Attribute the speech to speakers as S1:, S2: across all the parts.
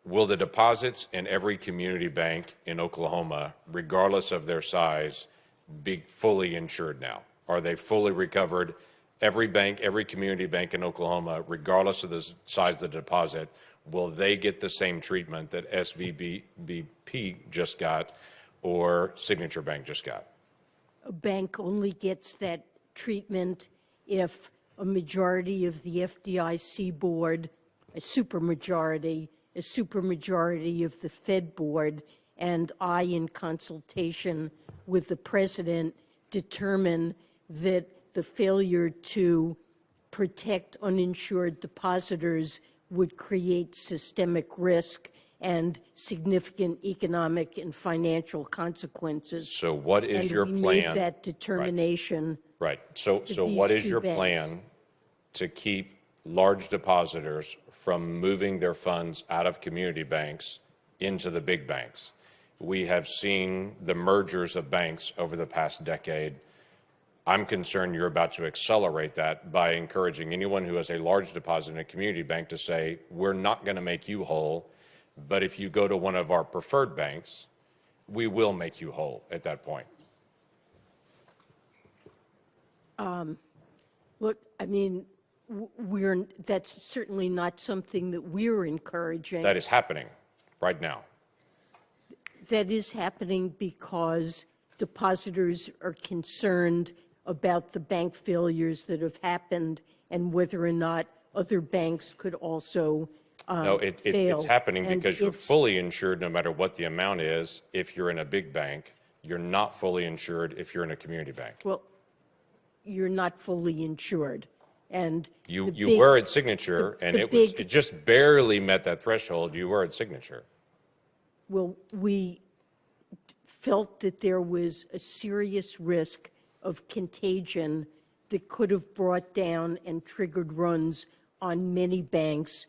S1: will the deposits in every community bank in Oklahoma, regardless of their size, be fully insured now? Are they fully recovered? Every bank, every community bank in Oklahoma, regardless of the size of the deposit, will they get the same treatment that SVBP just got or Signature Bank just got?
S2: A bank only gets that treatment if a majority of the FDIC board, a supermajority of the Fed board, and I, in consultation with the president, determine that the failure to protect uninsured depositors would create systemic risk and significant economic and financial consequences.
S1: So what is your plan?
S2: And we made that determination.
S1: Right. So what is your plan to keep large depositors from moving their funds out of community banks into the big banks? We have seen the mergers of banks over the past decade. I'm concerned you're about to accelerate that by encouraging anyone who has a large deposit in a community bank to say, we're not going to make you whole, but if you go to one of our preferred banks, we will make you whole at that point.
S2: Look, I mean, that's certainly not something that we're encouraging.
S1: That is happening right now.
S2: That is happening because depositors are concerned about the bank failures that have happened and whether or not other banks could also
S1: No,
S2: fail.
S1: it's happening
S2: And
S1: because you're fully insured no matter what the amount is if you're in a big bank. You're not fully insured if you're in a community bank.
S2: Well, you're not fully insured. And
S1: you were at Signature, and it just barely met that threshold. You were at Signature.
S2: Well, we felt that there was a serious risk of contagion that could have brought down and triggered runs on many banks,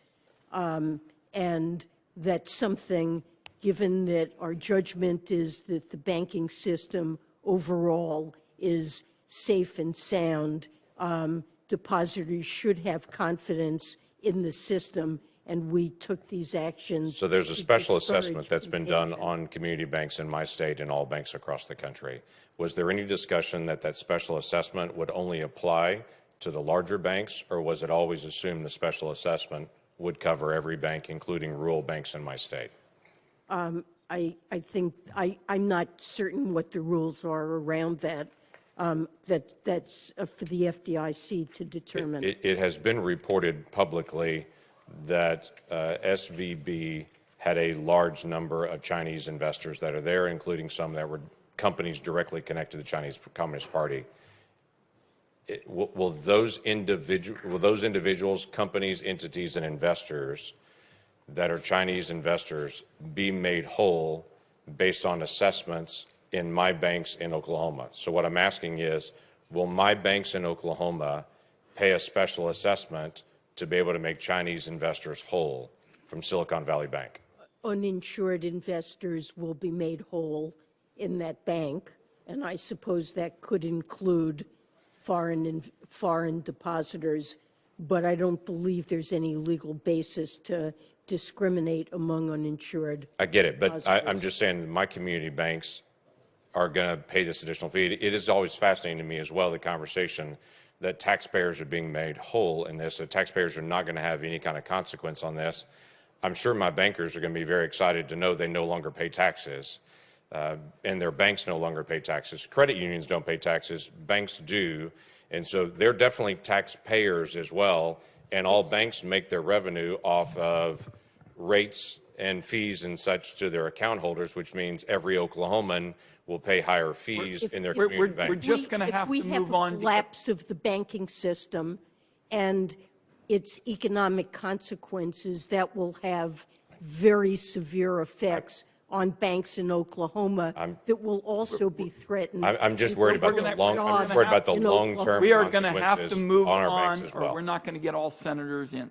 S2: and that's something, given that our judgment is that the banking system overall is safe and sound, depositors should have confidence in the system, and we took these actions.
S1: So there's a special assessment that's been done on community banks in my state and all banks across the country. Was there any discussion that that special assessment would only apply to the larger banks, or was it always assumed the special assessment would cover every bank, including rural banks in my state?
S2: I think I'm not certain what the rules are around that. That's for the FDIC to determine.
S1: It has been reported publicly that SVB had a large number of Chinese investors that are there, including some that were companies directly connected to the Chinese Communist Party. Will those individuals, companies, entities, and investors that are Chinese investors be made whole based on assessments in my banks in Oklahoma? So what I'm asking is, will my banks in Oklahoma pay a special assessment to be able to make Chinese investors whole from Silicon Valley Bank?
S2: Uninsured investors will be made whole in that bank, and I suppose that could include foreign depositors, but I don't believe there's any legal basis to discriminate among uninsured.
S1: I get it, but I'm just saying that my community banks are going to pay this additional fee. It is always fascinating to me as well, the conversation that taxpayers are being made whole in this, that taxpayers are not going to have any kind of consequence on this. I'm sure my bankers are going to be very excited to know they no longer pay taxes, and their banks no longer pay taxes. Credit unions don't pay taxes, banks do, and so they're definitely taxpayers as well, and all banks make their revenue off of rates and fees and such to their account holders, which means every Oklahoman will pay higher fees in their community bank.
S3: We're just going to have to move on.
S2: If we have a collapse of the banking system and its economic consequences, that will have very severe effects on banks in Oklahoma that will also be threatened.
S1: I'm just worried about the long-term
S3: We are going to have to
S1: consequences
S3: move
S1: on our
S3: on,
S1: banks as well.
S3: or we're not going to get all senators in.